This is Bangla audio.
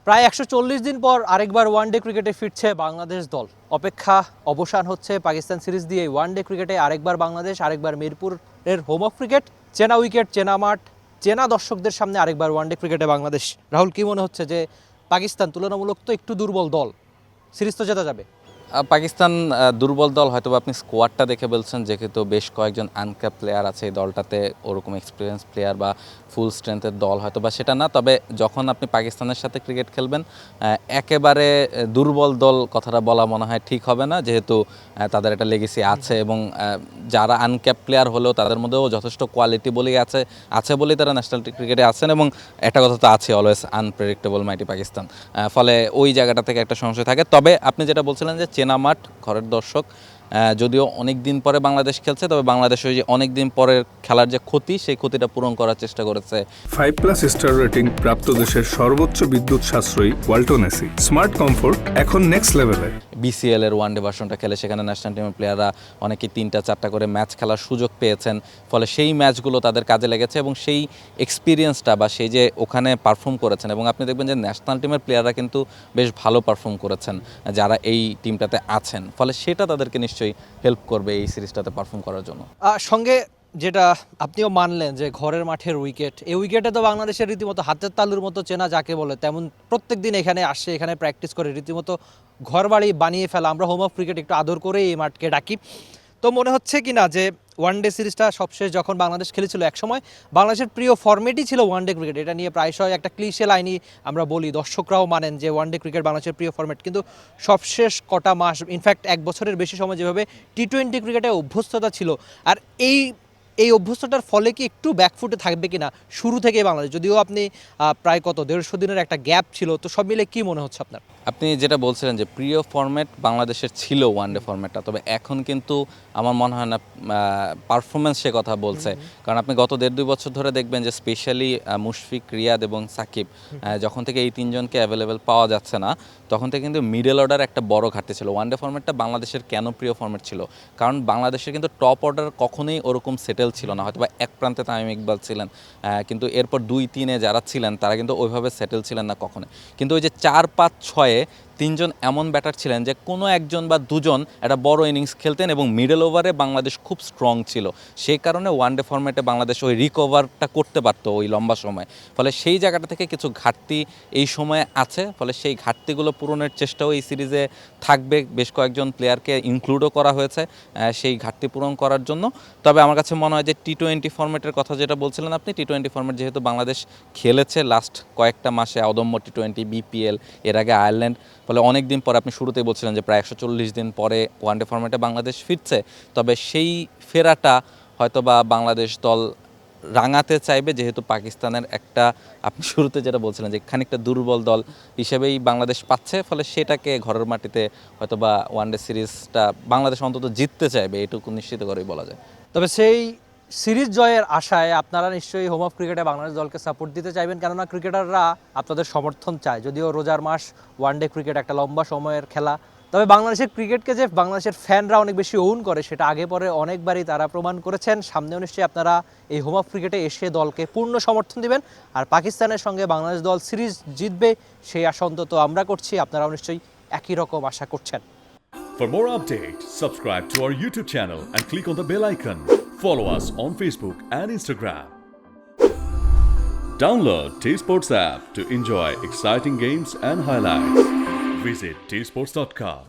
প্রায় 140 দিন পর আরেকবার ওয়ানডে ক্রিকেটে ফিরছে বাংলাদেশ দল। অপেক্ষা অবসান হচ্ছে পাকিস্তান সিরিজ দিয়ে। ওয়ানডে ক্রিকেটে আরেকবার বাংলাদেশ, আরেকবার মিরপুরের হোম অফ ক্রিকেট, চেনা উইকেট, চেনা মাঠ, চেনা দর্শকদের সামনে আরেকবার ওয়ানডে ক্রিকেটে বাংলাদেশ। রাহুল, কি মনে হচ্ছে যে পাকিস্তান তুলনামূলক তো একটু দুর্বল দল, সিরিজ তো জেতা যাবে? পাকিস্তান দুর্বল দল, হয়তো আপনি স্কোয়াডটা দেখে বলছেন, যেহেতু বেশ কয়েকজন আনক্যাপ প্লেয়ার আছে এই দলটাতে, ওরকম এক্সপিরিয়েন্স প্লেয়ার বা ফুল স্ট্রেংথের দল হয়তো বা সেটা না। তবে যখন আপনি পাকিস্তানের সাথে ক্রিকেট খেলবেন, একেবারে দুর্বল দল কথাটা বলা মনে হয় ঠিক হবে না, যেহেতু তাদের একটা লেগেসি আছে এবং যারা আনক্যাপ প্লেয়ার হলেও তাদের মধ্যেও যথেষ্ট কোয়ালিটি বলেই আছে বলেই তারা ন্যাশনাল ক্রিকেটে আছেন। এবং একটা কথা তো আছে, অলওয়েজ আনপ্রেডিক্টেবল মাইটি পাকিস্তান, ফলে ওই জায়গাটা থেকে একটা সংশয় থাকে। তবে আপনি যেটা বলছিলেন যে চেনা মাঠ, ঘরের দর্শক, যদিও অনেক দিন পরে বাংলাদেশ খেলছে, তবে বাংলাদেশ ওই যে অনেক দিন পরের খেলার যে ক্ষতি, সেই ক্ষতিটা পূরণ করার চেষ্টা করেছে। 5+ স্টার রেটিং প্রাপ্ত দেশের সর্বোচ্চ বিদ্যুৎ সাশ্রয়ী ওয়ালটন এসি। স্মার্ট কমফোর্ট এখন নেক্সট লেভেলে। বিসিএল এর ওয়ানডে ভার্সনটা খেলে সেখানে ন্যাশনাল টিমের প্লেয়াররা অনেকেই 3-4টা করে ম্যাচ খেলার সুযোগ পেয়েছেন, ফলে সেই ম্যাচগুলো তাদের কাজে লেগেছে এবং সেই এক্সপিরিয়েন্সটা বা সেই যে ওখানে পারফর্ম করেছেন, এবং আপনি দেখবেন যে ন্যাশনাল টিমের প্লেয়াররা কিন্তু বেশ ভালো পারফর্ম করেছেন যারা এই টিমটাতে আছেন, ফলে সেটা তাদেরকে নিশ্চয়ই হেল্প করবে এই সিরিজটাতে পারফর্ম করার জন্য। সঙ্গে যেটা আপনিও মানলেন যে ঘরের মাঠের উইকেট, এই উইকেটে তো বাংলাদেশের রীতিমতো হাতের তালুর মতো চেনা যাকে বলে, তেমন প্রত্যেক দিন এখানে আসে, এখানে প্র্যাকটিস করে রীতিমতো ঘরবাড়ি বানিয়ে ফেলা। আমরা হোম অফ ক্রিকেট একটু আদর করে এই মাঠকে ডাকি। তো মনে হচ্ছে কি না যে ওয়ানডে সিরিজটা সবশেষ যখন বাংলাদেশ খেলেছিল, একসময় বাংলাদেশের প্রিয় ফরম্যাটই ছিল ওয়ানডে ক্রিকেট। এটা নিয়ে প্রায়শই একটা ক্লিশে লাইনই আমরা বলি, দর্শকরাও মানেন যে ওয়ানডে ক্রিকেট বাংলাদেশের প্রিয় ফরম্যাট। কিন্তু সবশেষ কটা মাস, ইনফ্যাক্ট 1 বছরের বেশি সময় যেভাবে টি-20 ক্রিকেটে অভ্যস্ততা ছিল, আর এই অভ্যস্ততার ফলে কি একটু ব্যাকফুটে থাকবে কিনা শুরু থেকেই বাংলাদেশ? যদিও আপনি প্রায় 150 দিনের একটা গ্যাপ ছিল, তো সব মিলে কি মনে হচ্ছে আপনার? আপনি যেটা বলছিলেন যে প্রিয় ফরম্যাট বাংলাদেশের ছিল ওয়ানডে ফরম্যাটটা, তবে এখন কিন্তু আমার মনে হয় না পারফরমেন্স সে কথা বলছে। কারণ আপনি গত 1.5-2 বছর ধরে দেখবেন যে স্পেশালি মুশফিক, রিয়াদ এবং সাকিব, যখন থেকে এই তিনজনকে অ্যাভেলেবেল পাওয়া যাচ্ছে না, তখন থেকে কিন্তু মিডল অর্ডার একটা বড় ঘাটতি ছিল। ওয়ানডে ফরম্যাটটা বাংলাদেশের কেন প্রিয় ফরম্যাট ছিল? কারণ বাংলাদেশের কিন্তু টপ অর্ডার কখনোই ওরকম সেটেল ছিল না। হয়তো বা এক প্রান্তে তামিম ইকবাল ছিলেন, কিন্তু এরপর 2-3-এ যারা ছিলেন তারা কিন্তু ওইভাবে সেটেল ছিলেন না কখনো। কিন্তু ওই যে 4-5-6-এ 3জন এমন ব্যাটার ছিলেন যে কোনো একজন বা দুজন একটা বড় ইনিংস খেলতেন এবং মিডল ওভারে বাংলাদেশ খুব স্ট্রং ছিল। সেই কারণে ওয়ানডে ফরম্যাটে বাংলাদেশ ওই রিকভারটা করতে পারতো ওই লম্বা সময়। ফলে সেই জায়গাটা থেকে কিছু ঘাটতি এই সময়ে আছে, ফলে সেই ঘাটতিগুলো পূরণের চেষ্টাও এই সিরিজে থাকবে। বেশ কয়েকজন প্লেয়ারকে ইনক্লুডও করা হয়েছে সেই ঘাটতি পূরণ করার জন্য। তবে আমার কাছে মনে হয় যে টি-20 ফরম্যাটের কথা যেটা বলছিলেন আপনি, টি-20 ফরম্যাট যেহেতু বাংলাদেশ খেলেছে লাস্ট কয়েকটা মাসে, অদম্য টি-20, বিপিএল, এর আগে আয়ারল্যান্ড, ফলে অনেক দিন পরে, আপনি শুরুতেই বলছিলেন যে প্রায় 140 দিন পরে ওয়ানডে ফরম্যাটে বাংলাদেশ ফিরছে। তবে সেই ফেরাটা হয়তো বা বাংলাদেশ দল রাঙাতে চাইবে, যেহেতু পাকিস্তানের একটা, আপনি শুরুতে যেটা বলছিলেন যে খানিকটা দুর্বল দল হিসেবেই বাংলাদেশ পাচ্ছে, ফলে সেটাকে ঘরের মাটিতে হয়তো বা ওয়ানডে সিরিজটা বাংলাদেশ অন্তত জিততে চাইবে, এটুকু নিশ্চিত করেই বলা যায়। তবে সেই সিরিজ জয়ের আশায় আপনারা নিশ্চয়ই হোম অফ ক্রিকেটে বাংলাদেশ দলকে সাপোর্ট দিতে চাইবেন, কেননা ক্রিকেটাররা আপনাদের সমর্থন চায়। যদিও রোজার মাস, ওয়ানডে ক্রিকেট একটা লম্বা সময়ের খেলা, তবে বাংলাদেশের ক্রিকেটকে যে বাংলাদেশের ফ্যানরা অনেক বেশি ওন করে, সেটা আগে পরে অনেকবারই তারা প্রমাণ করেছেন। সামনেও নিশ্চয়ই আপনারা এই হোম অফ ক্রিকেটে এসে দলকে পূর্ণ সমর্থন দিবেন। আর পাকিস্তানের সঙ্গে বাংলাদেশ দল সিরিজ জিতবে সেই আশা অন্তত আমরা করছি, আপনারাও নিশ্চয়ই একই রকম আশা করছেন। For more updates, subscribe to our YouTube channel and click on the bell icon. Follow us on Facebook and Instagram. Download T-Sports app to enjoy exciting games and highlights. Visit tsports.com.